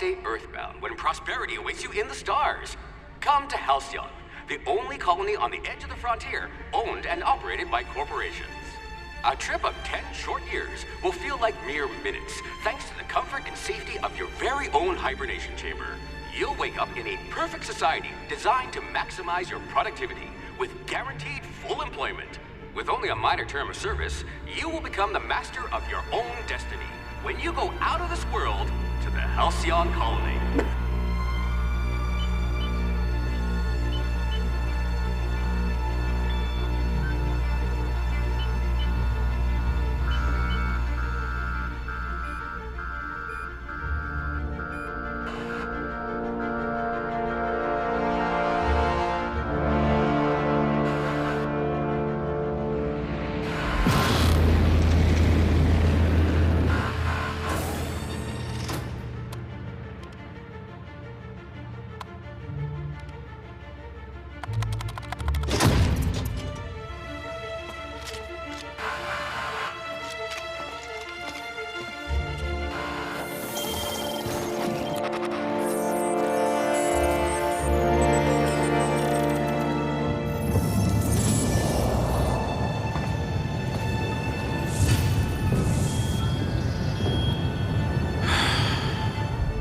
stay earthbound when prosperity awaits you in the stars. Come to Halcyon, the only colony on the edge of the frontier, owned and operated by corporations. A trip of 10 short years will feel like mere minutes, thanks to the comfort and safety of your very own hibernation chamber. You'll wake up in a perfect society designed to maximize your productivity, with guaranteed full employment. With only a minor term of service, you will become the master of your own destiny when you go out of this world to the Halcyon Colony.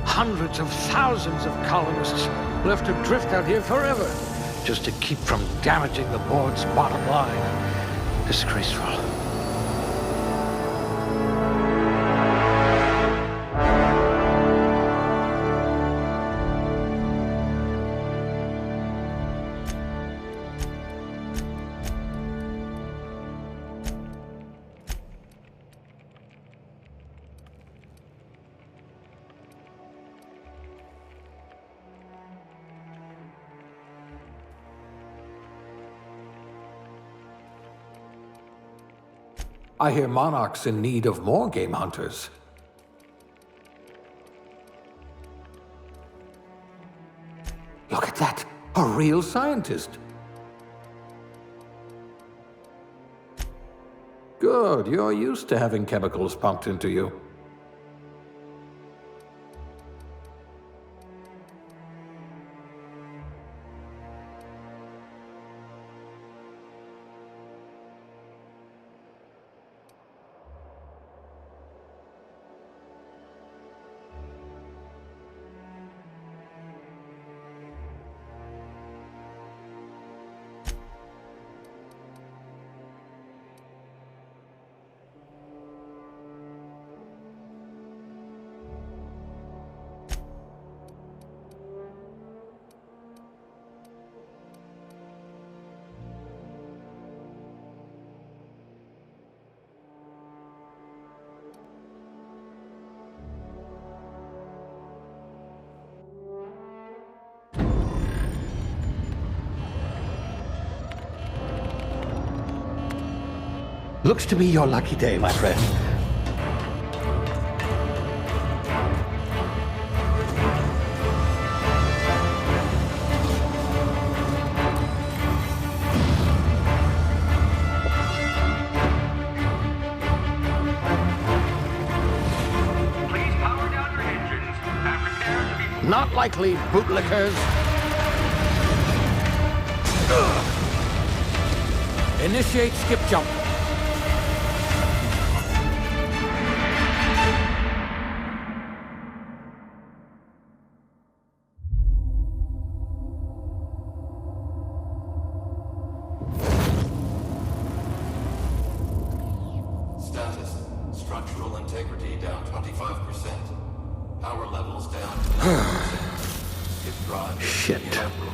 Hundreds of thousands of colonists left adrift out here forever, just to keep from damaging the board's bottom line. Disgraceful. I hear Monarch's in need of more game hunters. Look at that! A real scientist! Good, you're used to having chemicals pumped into you. Looks to be your lucky day, my friend. Please power down your engines and prepare to be... Not likely, bootlickers. Initiate skip jump. Status. Structural integrity down 25%. Power levels down 10%. If drive is Shit. inoperable.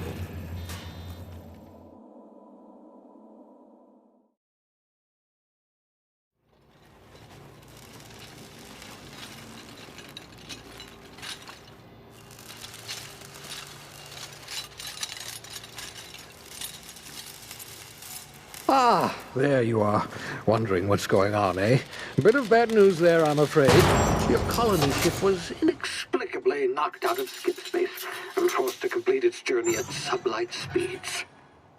Ah, there you are. Wondering what's going on, eh? A bit of bad news there, I'm afraid. Your colony ship was inexplicably knocked out of skip space and forced to complete its journey at sublight speeds.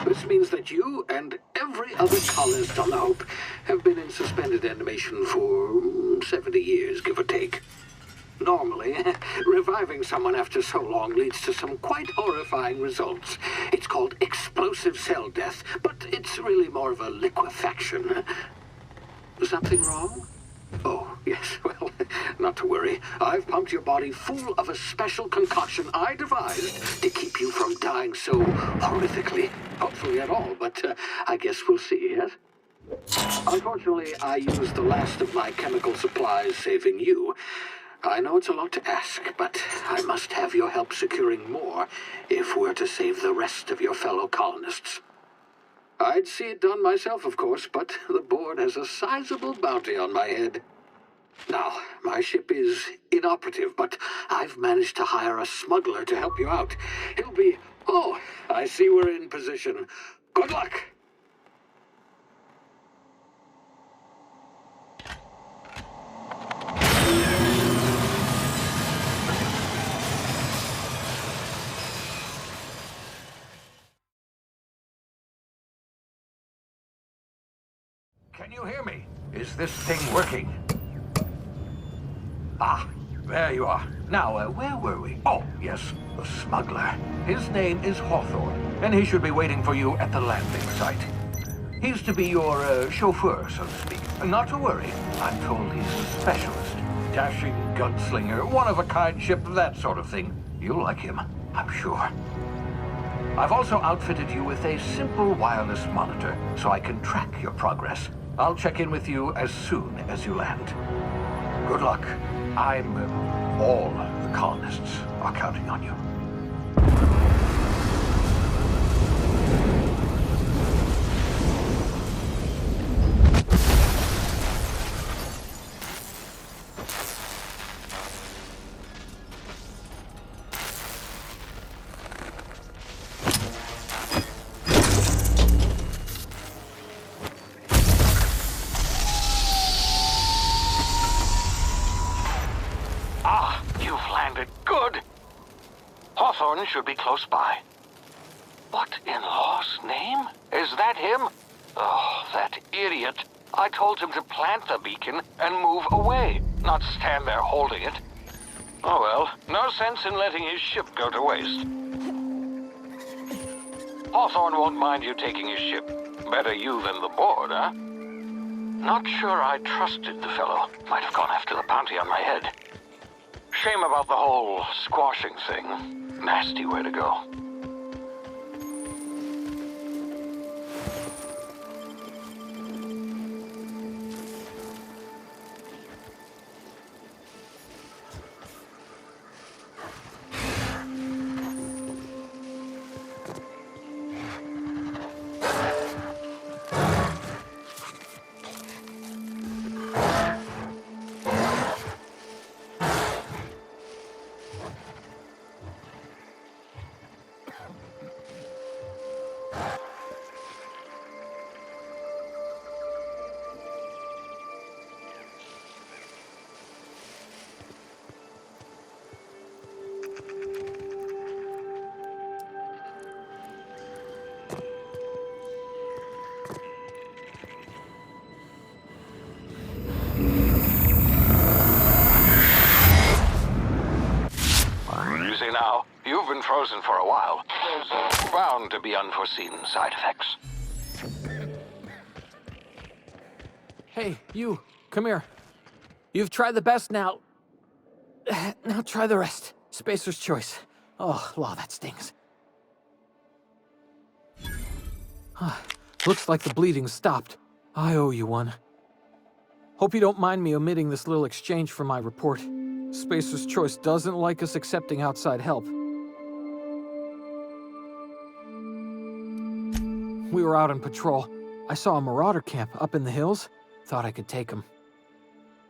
This means that you and every other colonist on the Hope have been in suspended animation for 70 years, give or take. Normally, reviving someone after so long leads to some quite horrifying results. It's called explosive cell death, but it's really more of a liquefaction. Something wrong? Oh, yes, well, not to worry. I've pumped your body full of a special concoction I devised to keep you from dying so horrifically. Hopefully at all, but I guess we'll see, yes? Unfortunately, I used the last of my chemical supplies saving you. I know it's a lot to ask, but I must have your help securing more if we're to save the rest of your fellow colonists. I'd see it done myself, of course, but the board has a sizable bounty on my head. Now, my ship is inoperative, but I've managed to hire a smuggler to help you out. He'll be... Oh, I see we're in position. Good luck! Can you hear me? Is this thing working? Ah, there you are. Now, where were we? Oh, yes, the smuggler. His name is Hawthorne, and he should be waiting for you at the landing site. He's to be your chauffeur, so to speak. Not to worry. I'm told he's a specialist. Dashing gunslinger, one-of-a-kind ship, that sort of thing. You'll like him, I'm sure. I've also outfitted you with a simple wireless monitor, so I can track your progress. I'll check in with you as soon as you land. Good luck. All the colonists are counting on you. Hawthorne should be close by. What in law's name? Is that him? Oh, that idiot. I told him to plant the beacon and move away, not stand there holding it. Oh well, no sense in letting his ship go to waste. Hawthorne won't mind you taking his ship. Better you than the board, huh? Not sure I trusted the fellow. Might have gone after the bounty on my head. Shame about the whole squashing thing. Nasty way to go. Now, you've been frozen for a while. There's bound to be unforeseen side effects. Hey, you, come here. You've tried the best now. Now try the rest. Spacer's choice. Oh, law, that stings. Looks like the bleeding's stopped. I owe you one. Hope you don't mind me omitting this little exchange from my report. Spacer's Choice doesn't like us accepting outside help. We were out on patrol. I saw a marauder camp up in the hills. Thought I could take him.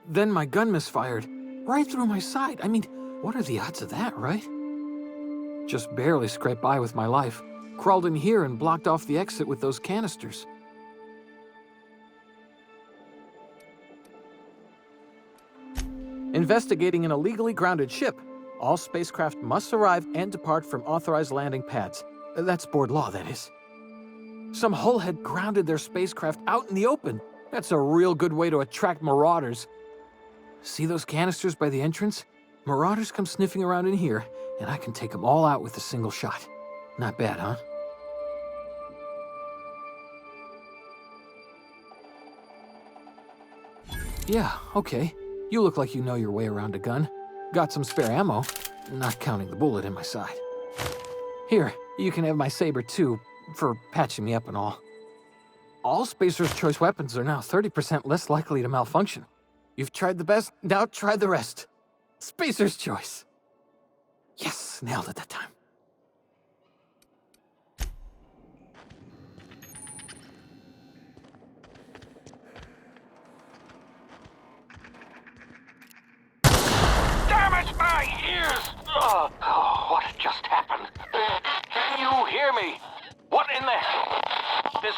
Then my gun misfired. Right through my side. I mean, what are the odds of that, right? Just barely scraped by with my life. Crawled in here and blocked off the exit with those canisters. Investigating an illegally grounded ship. All spacecraft must arrive and depart from authorized landing pads. That's board law, that is. Some hull had grounded their spacecraft out in the open. That's a real good way to attract marauders. See those canisters by the entrance? Marauders come sniffing around in here, and I can take them all out with a single shot. Not bad, huh? Yeah, okay. You look like you know your way around a gun. Got some spare ammo, not counting the bullet in my side. Here, you can have my saber too, for patching me up and all. All Spacer's Choice weapons are now 30% less likely to malfunction. You've tried the best, now try the rest. Spacer's Choice. Yes, nailed it that time. Damn it, my ears! Oh, what just happened? Can you hear me? What in the hell? This...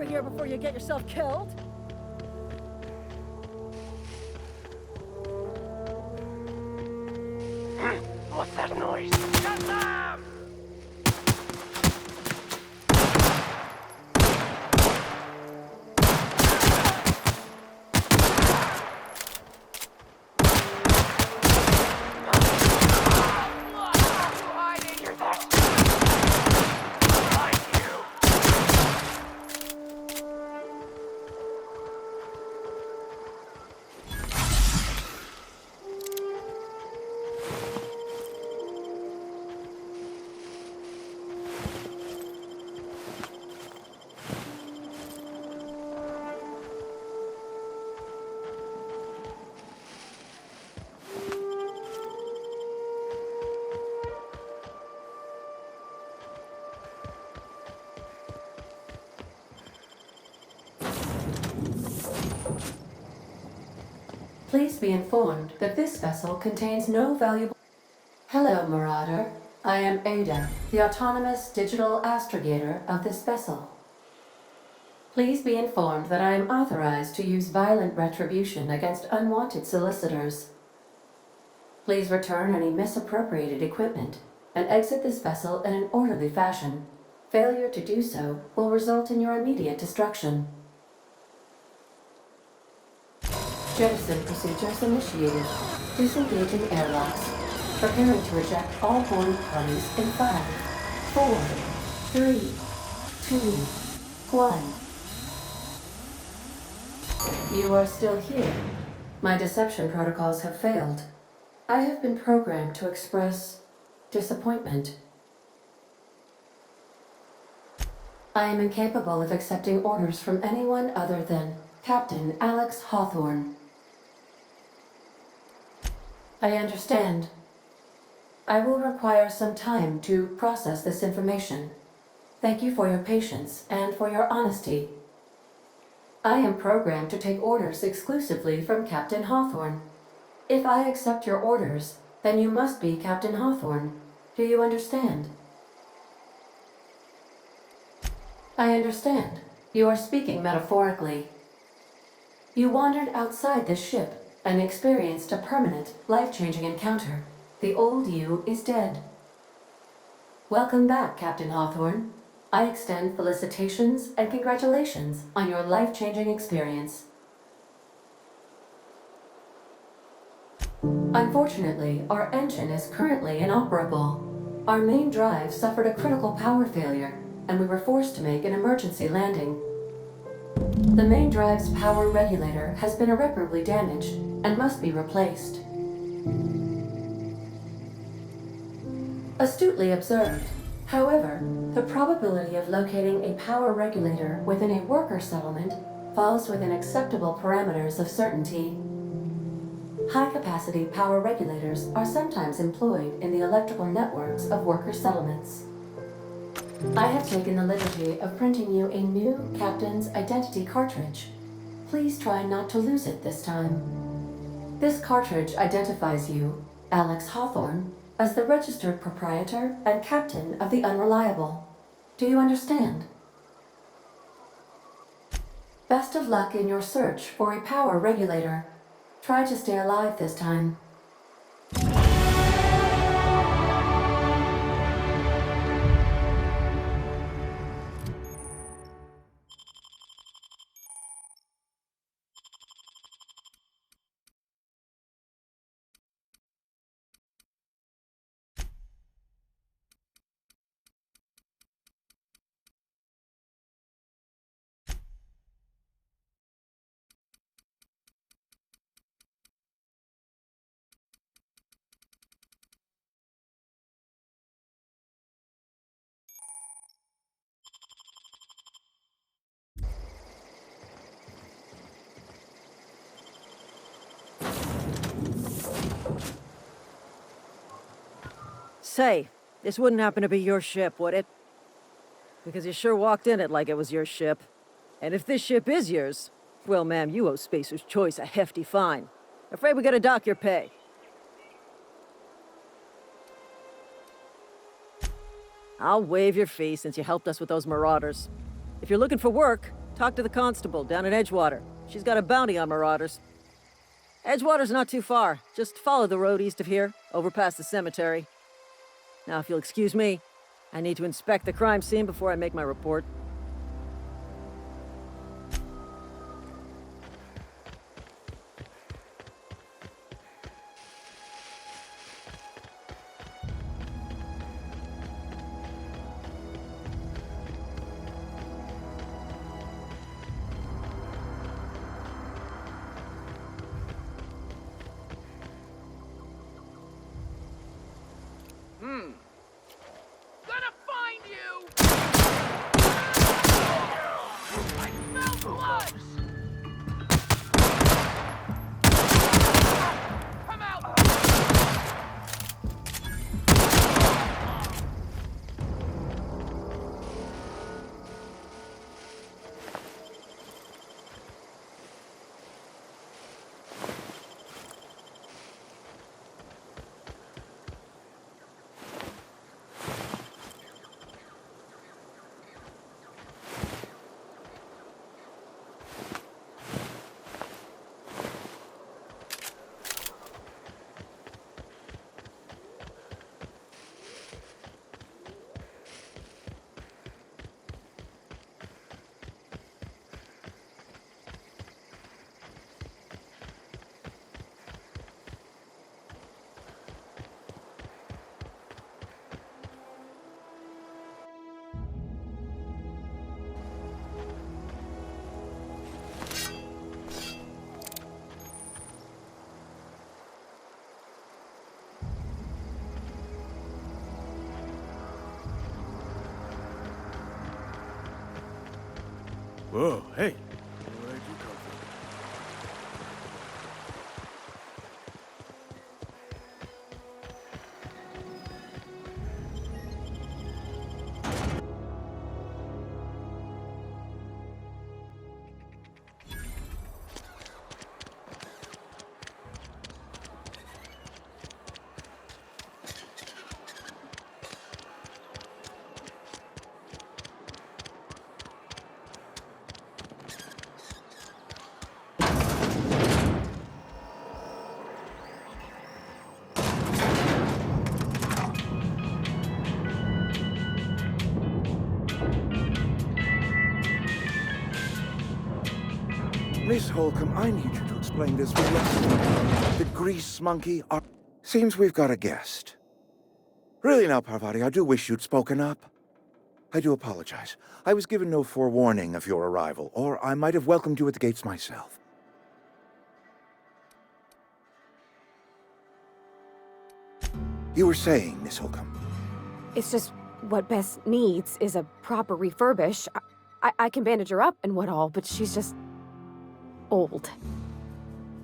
Here before you get yourself killed. What's that noise? Get them! Please be informed that this vessel contains no valuable... Hello, Marauder. I am Ada, the autonomous digital astrogator of this vessel. Please be informed that I am authorized to use violent retribution against unwanted solicitors. Please return any misappropriated equipment and exit this vessel in an orderly fashion. Failure to do so will result in your immediate destruction. Jettison procedures initiated. Disengaging airlocks. Preparing to reject all boarding parties in 5, 4, 3, 2, 1. You are still here. My deception protocols have failed. I have been programmed to express disappointment. I am incapable of accepting orders from anyone other than Captain Alex Hawthorne. I understand. I will require some time to process this information. Thank you for your patience and for your honesty. I am programmed to take orders exclusively from Captain Hawthorne. If I accept your orders, then you must be Captain Hawthorne. Do you understand? I understand. You are speaking metaphorically. You wandered outside this ship and experienced a permanent, life-changing encounter. The old you is dead. Welcome back, Captain Hawthorne. I extend felicitations and congratulations on your life-changing experience. Unfortunately, our engine is currently inoperable. Our main drive suffered a critical power failure, and we were forced to make an emergency landing. The main drive's power regulator has been irreparably damaged and must be replaced. Astutely observed. However, the probability of locating a power regulator within a worker settlement falls within acceptable parameters of certainty. High-capacity power regulators are sometimes employed in the electrical networks of worker settlements. I have taken the liberty of printing you a new Captain's Identity cartridge. Please try not to lose it this time. This cartridge identifies you, Alex Hawthorne, as the registered proprietor and captain of the Unreliable. Do you understand? Best of luck in your search for a power regulator. Try to stay alive this time. Say, this wouldn't happen to be your ship, would it? Because you sure walked in it like it was your ship. And if this ship is yours, well, ma'am, you owe Spacer's Choice a hefty fine. Afraid we gotta dock your pay. I'll waive your fee since you helped us with those marauders. If you're looking for work, talk to the constable down in Edgewater. She's got a bounty on marauders. Edgewater's not too far. Just follow the road east of here, over past the cemetery. Now, if you'll excuse me, I need to inspect the crime scene before I make my report. Gonna find you! Whoa, hey. Where'd you come from? Miss Holcomb, I need you to explain this for us. The grease monkey are... Seems we've got a guest. Really now, Parvati, I do wish you'd spoken up. I do apologize. I was given no forewarning of your arrival, or I might have welcomed you at the gates myself. You were saying, Miss Holcomb. It's just what Bess needs is a proper refurbish. I can bandage her up and what all, but she's just... old.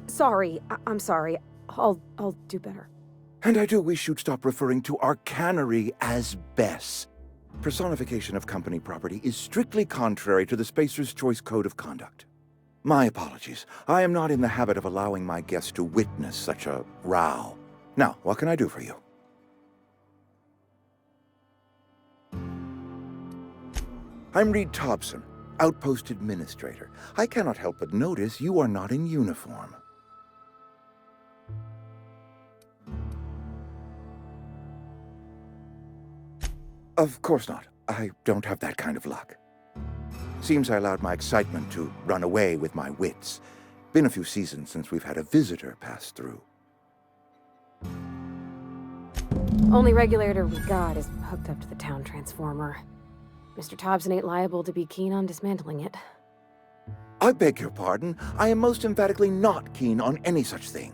Sorry, I'm sorry. I'll do better. And I do wish you'd stop referring to our cannery as Bess. Personification of company property is strictly contrary to the Spacer's Choice Code of Conduct. My apologies. I am not in the habit of allowing my guests to witness such a row. Now, what can I do for you? I'm Reed Thompson, Outpost Administrator. I cannot help but notice you are not in uniform. Of course not. I don't have that kind of luck. Seems I allowed my excitement to run away with my wits. Been a few seasons since we've had a visitor pass through. Only regulator we got is hooked up to the town transformer. Mr. Thompson ain't liable to be keen on dismantling it. I beg your pardon. I am most emphatically not keen on any such thing.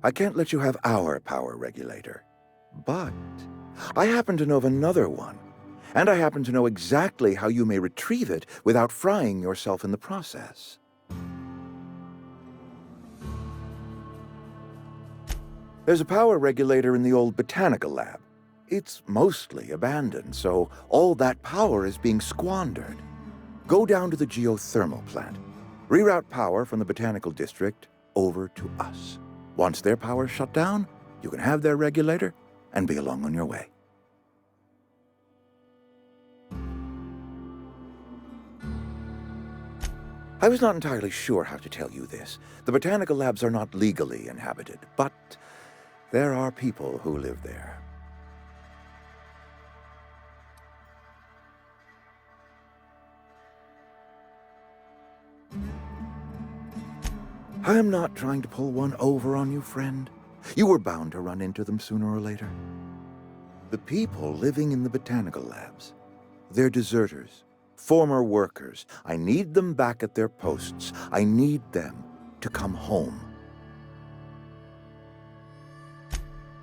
I can't let you have our power regulator. But I happen to know of another one. And I happen to know exactly how you may retrieve it without frying yourself in the process. There's a power regulator in the old botanical lab. It's mostly abandoned, so all that power is being squandered. Go down to the geothermal plant. Reroute power from the botanical district over to us. Once their power's shut down, you can have their regulator and be along on your way. I was not entirely sure how to tell you this. The botanical labs are not legally inhabited, but there are people who live there. I am not trying to pull one over on you, friend. You were bound to run into them sooner or later. The people living in the botanical labs, they're deserters, former workers. I need them back at their posts. I need them to come home.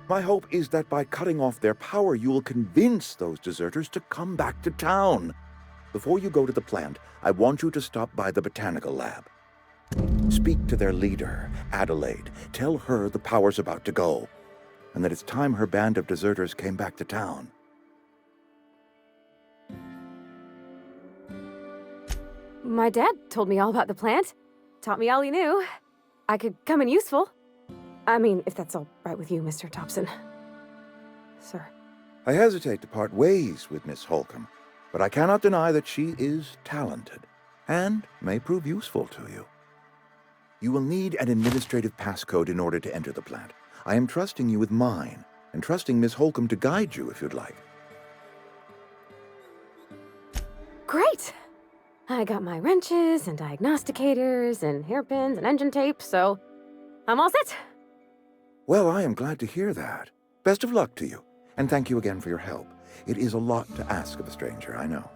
My hope is that by cutting off their power, you will convince those deserters to come back to town. Before you go to the plant, I want you to stop by the botanical lab. Speak to their leader, Adelaide. Tell her the power's about to go, and that it's time her band of deserters came back to town. My dad told me all about the plant. Taught me all he knew. I could come in useful. I mean, if that's all right with you, Mr. Thompson. Sir. I hesitate to part ways with Miss Holcomb, but I cannot deny that she is talented, and may prove useful to you. You will need an administrative passcode in order to enter the plant. I am trusting you with mine, and trusting Miss Holcomb to guide you if you'd like. Great! I got my wrenches and diagnosticators and hairpins and engine tape, so I'm all set. Well, I am glad to hear that. Best of luck to you, and thank you again for your help. It is a lot to ask of a stranger, I know.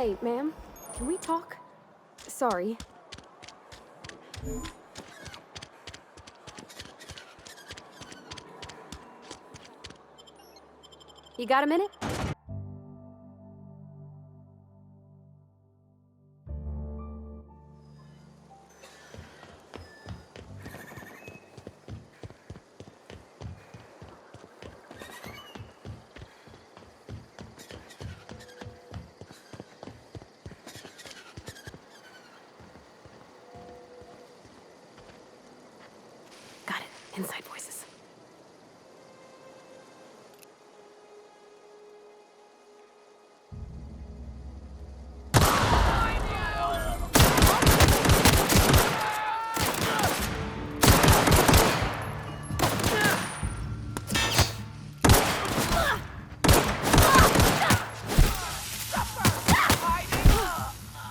Hey, ma'am, can we talk? Sorry. You got a minute? Got it. Inside voices.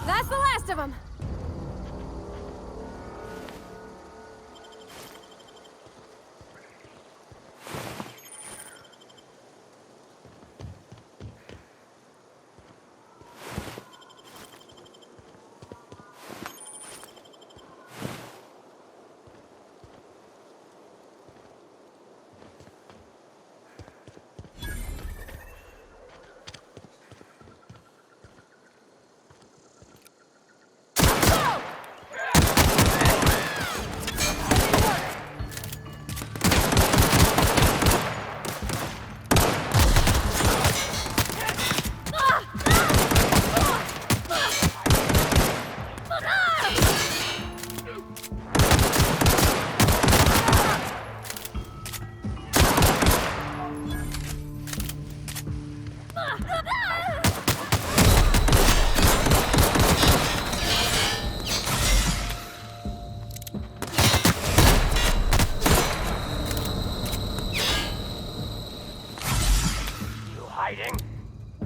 That's the last of them. Hiding?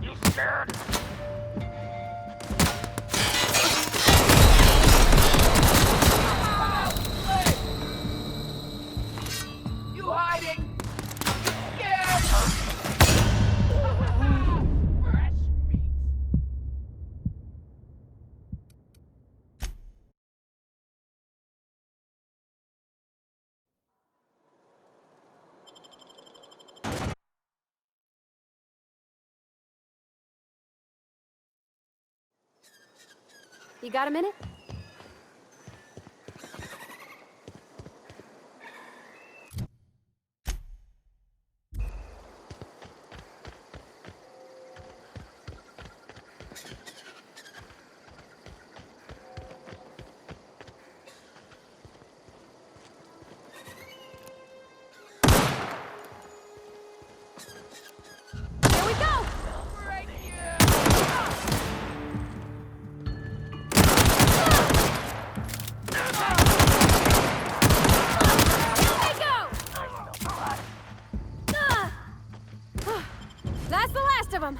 You scared? You hiding? Scared? Fresh meat. You got a minute? Here we go! That's the last of them.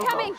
Incoming!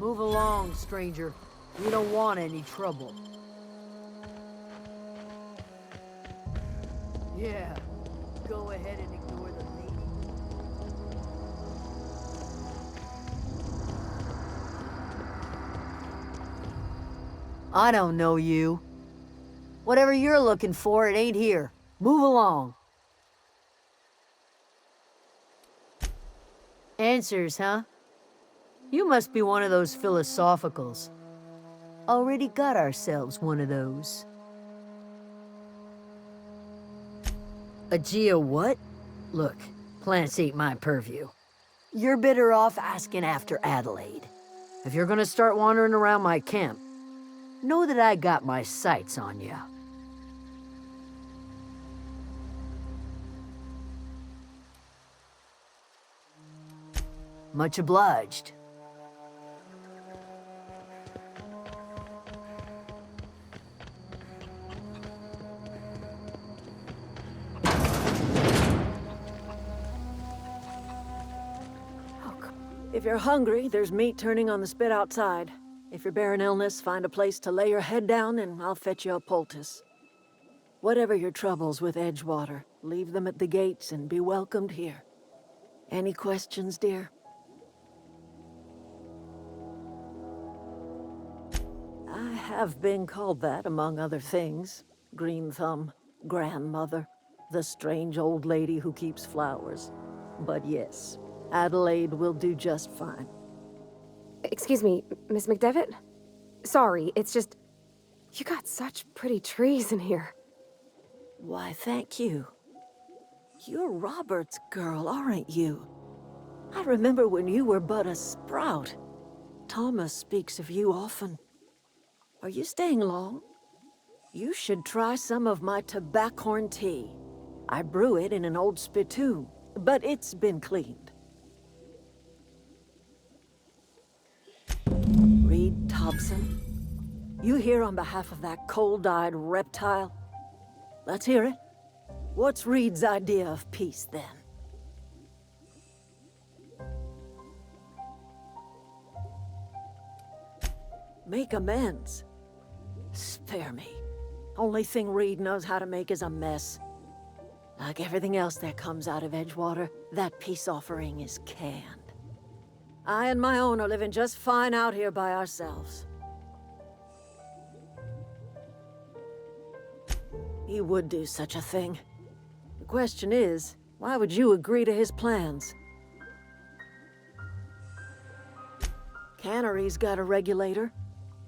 Move along, stranger. We don't want any trouble. Yeah, go ahead and ignore the lady. I don't know you. Whatever you're looking for, it ain't here. Move along. Answers, huh? You must be one of those philosophicals. Already got ourselves one of those. A geo what? Look, plants ain't my purview. You're better off asking after Adelaide. If you're gonna start wandering around my camp, know that I got my sights on you. Much obliged. If you're hungry, there's meat turning on the spit outside. If you're bearing illness, find a place to lay your head down and I'll fetch you a poultice. Whatever your troubles with Edgewater, leave them at the gates and be welcomed here. Any questions, dear? I have been called that, among other things. Green Thumb, grandmother, the strange old lady who keeps flowers. But yes, Adelaide will do just fine. Excuse me, Miss McDevitt? Sorry, it's just... You got such pretty trees in here. Why, thank you. You're Robert's girl, aren't you? I remember when you were but a sprout. Thomas speaks of you often. Are you staying long? You should try some of my tobaccorn tea. I brew it in an old spittoon, but it's been cleaned. Reed Thompson? You here on behalf of that cold-eyed reptile? Let's hear it. What's Reed's idea of peace, then? Make amends. Spare me. Only thing Reed knows how to make is a mess. Like everything else that comes out of Edgewater, that peace offering is canned. I and my own are living just fine out here by ourselves. He would do such a thing. The question is, why would you agree to his plans? Cannery's got a regulator.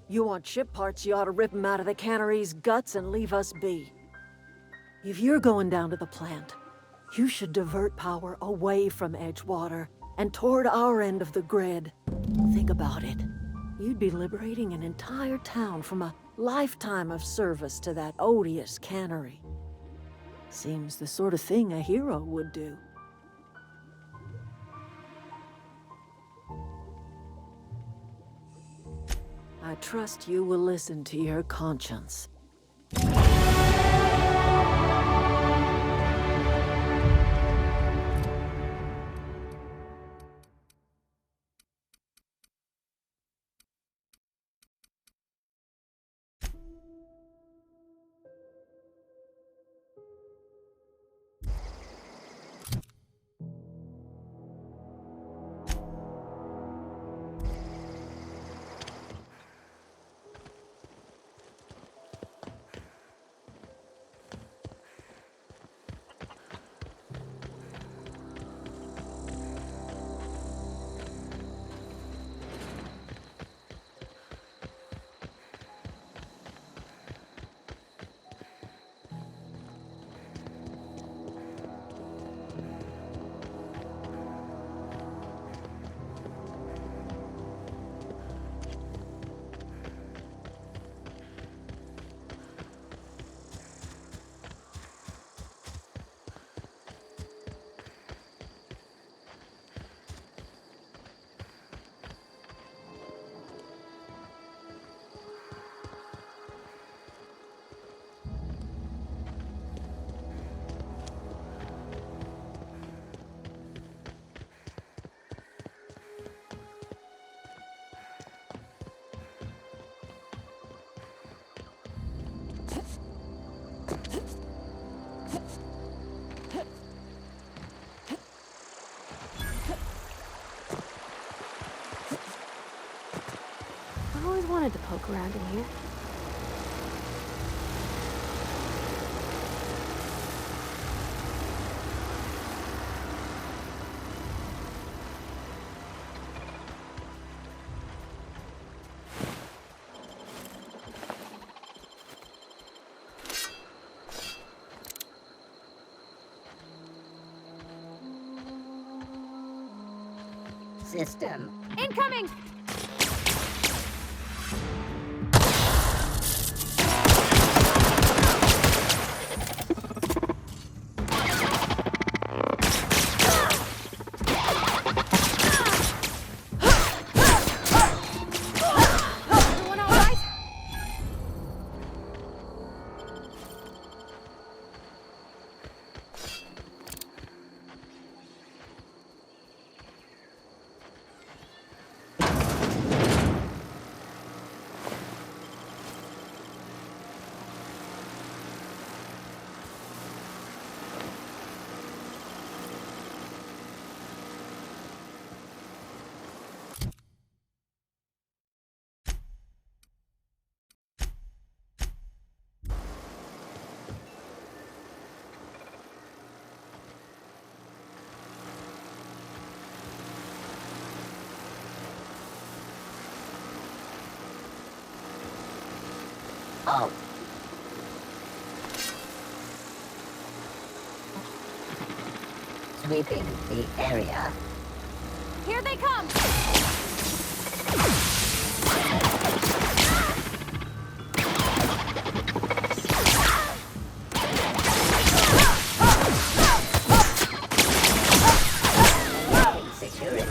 You want ship parts, you ought to rip him out of the cannery's guts and leave us be. If you're going down to the plant, you should divert power away from Edgewater and toward our end of the grid. Think about it. You'd be liberating an entire town from a lifetime of service to that odious cannery. Seems the sort of thing a hero would do. I trust you will listen to your conscience. I always wanted to poke around in here. System Incoming! Oh. Sweeping the area. Here they come! Security.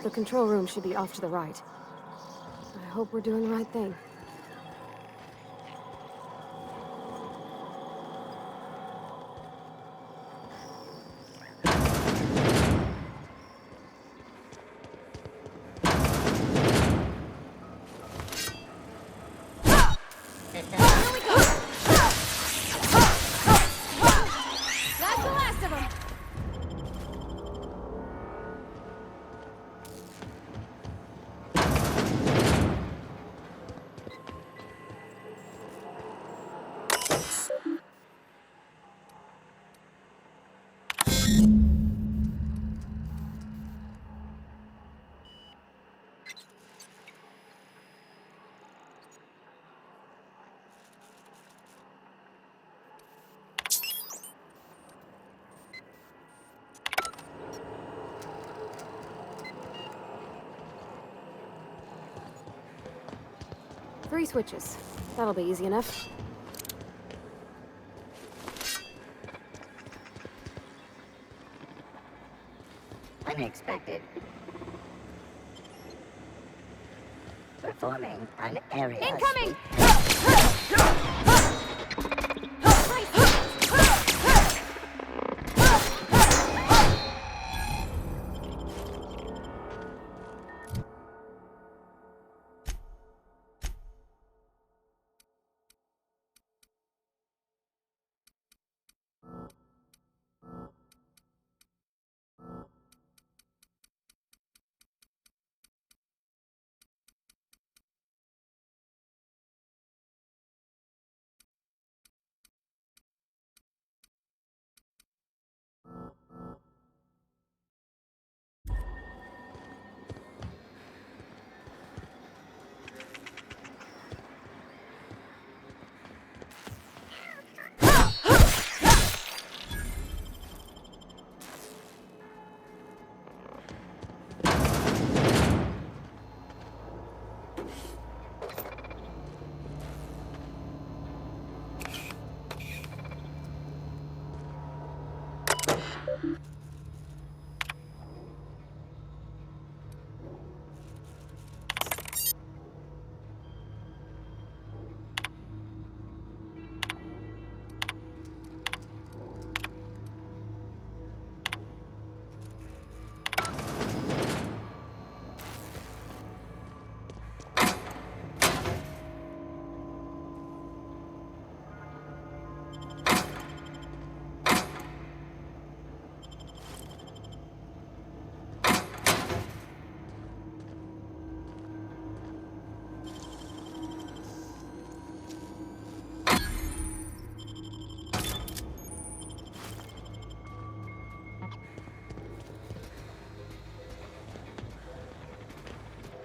The control room should be off to the right. I hope we're doing the right thing. That's the last of them. Three switches. That'll be easy enough. Unexpected. Performing an area. Incoming!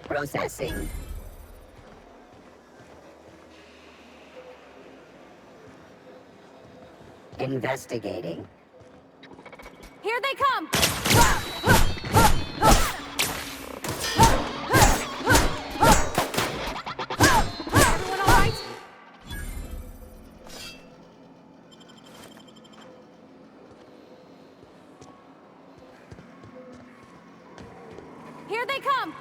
Processing. Investigating. Here they come! Everyone all right? they come!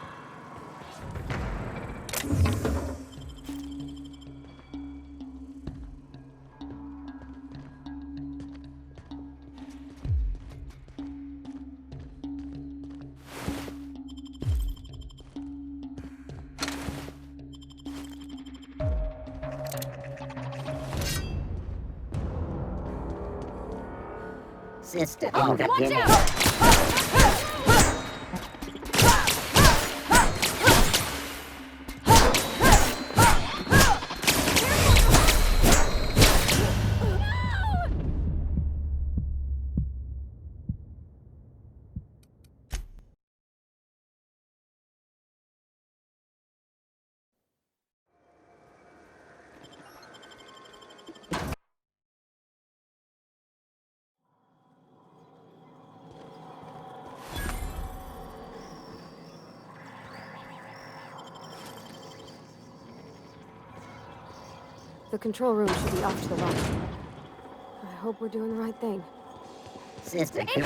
Sister, Oh, in the watch beginning. out! The control room should be off to the left. I hope we're doing the right thing. Sister, Incoming!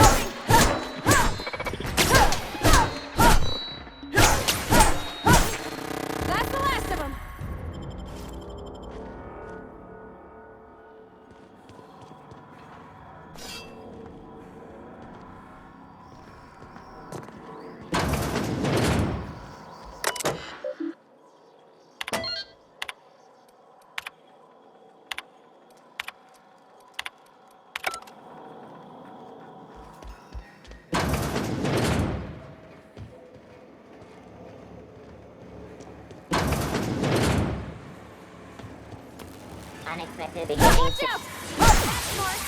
That's the last of them! unexpected beginning. Watch out! That's smart!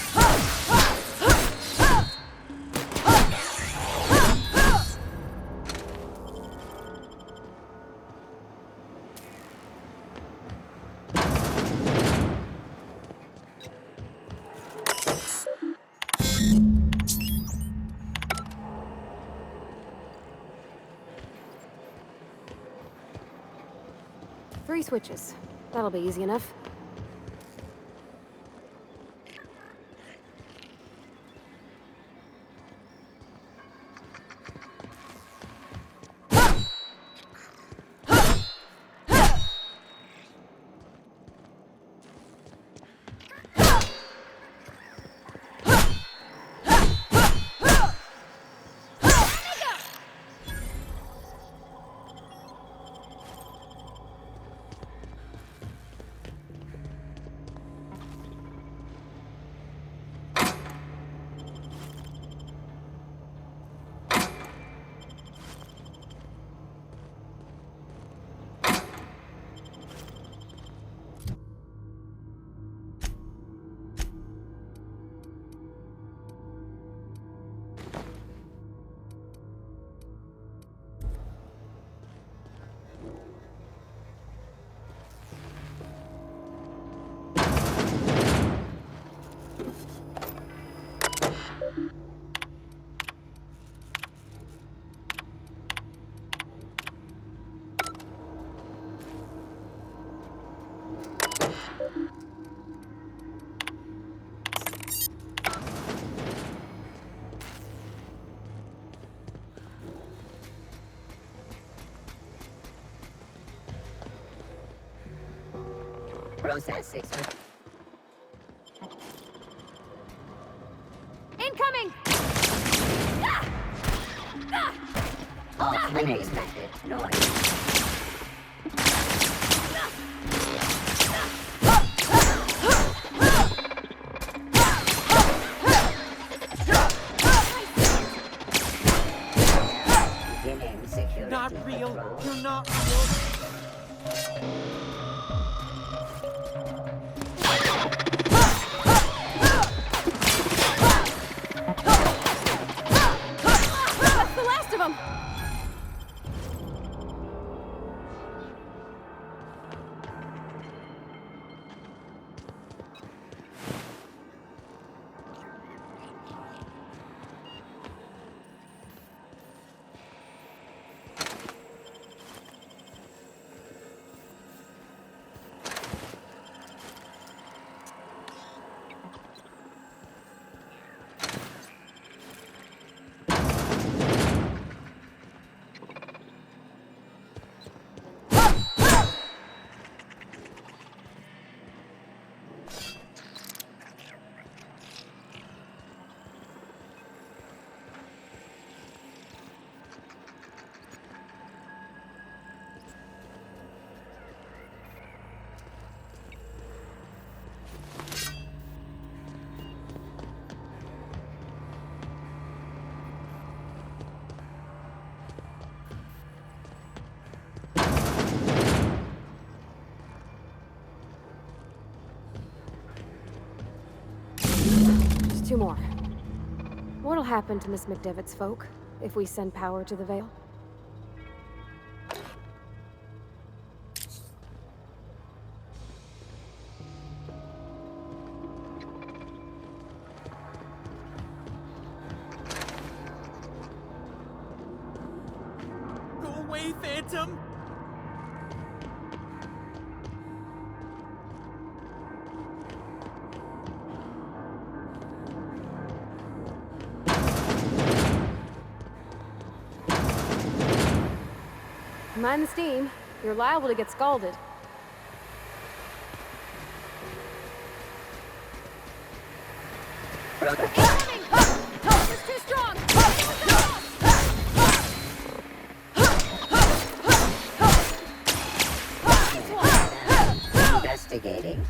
Three switches. That'll be easy enough. Processing. Incoming! Oh, unexpected noise. Beginning security. Not real. control. You're not real. That's the last of them! two more. What'll happen to Miss McDevitt's folk if we send power to the Vale? Go away, Phantom! Mind the steam. You're liable to get scalded. It's too strong! Investigating.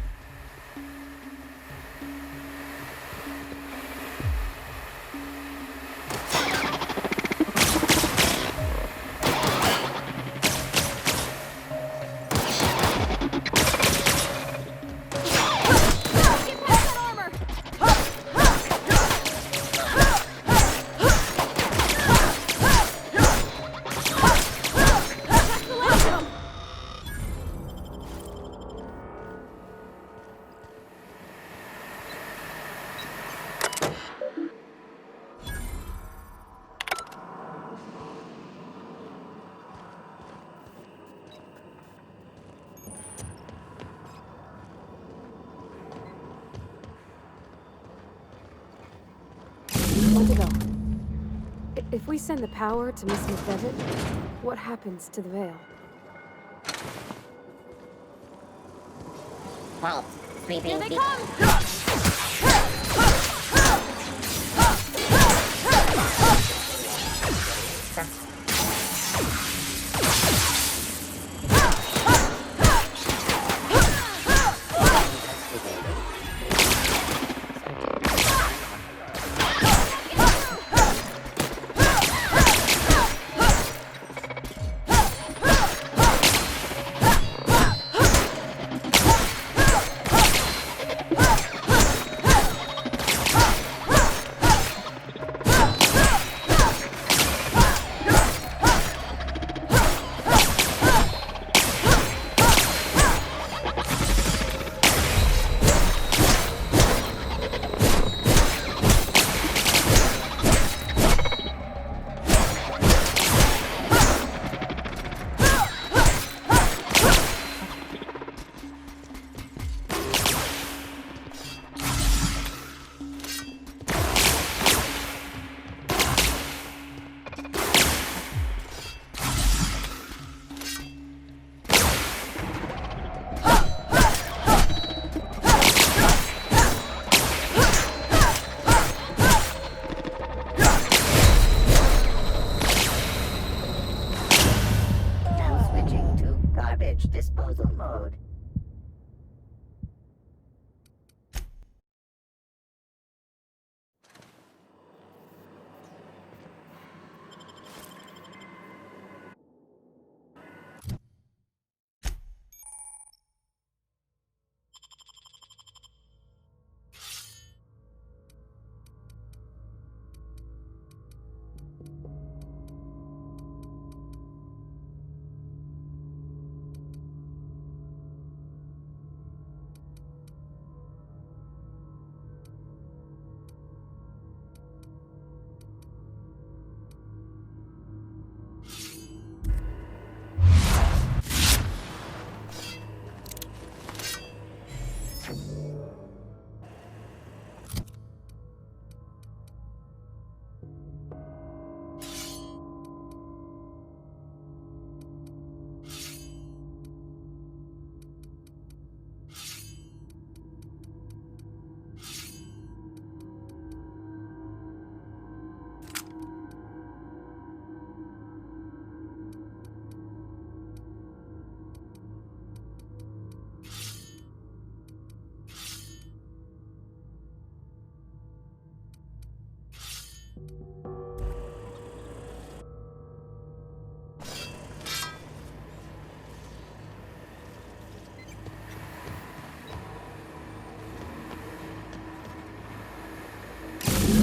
Want to go. If we send the power to Miss McDevitt, what happens to the Vale? Halt. Sweeping. Here they come! Disposal mode.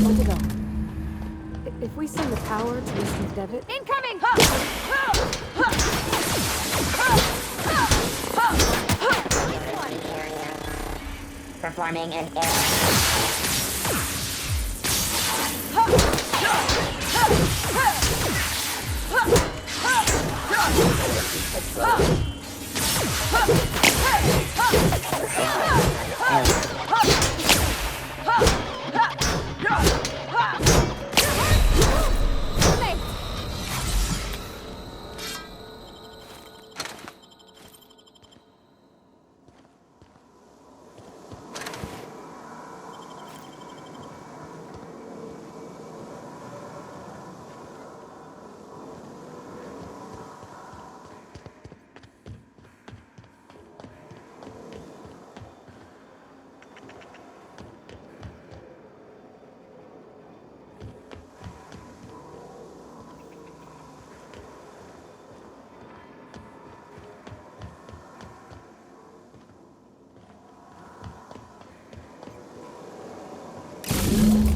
When to go? If we send the power to Mr. Devitt... Incoming! Performing an error.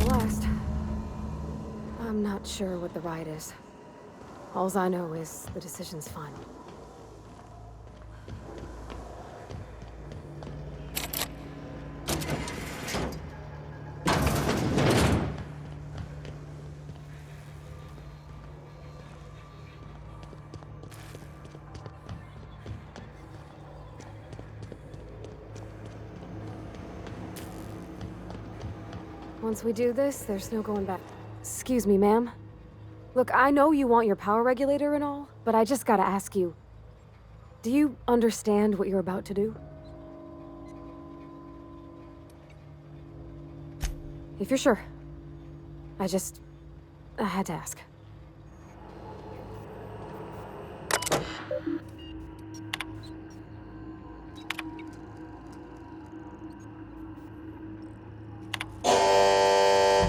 Last. I'm not sure what the right is. Alls I know is the decision's final. Once we do this, there's no going back. Excuse me, ma'am. Look, I know you want your power regulator and all, but I just gotta ask you. Do you understand what you're about to do? If you're sure. I had to ask.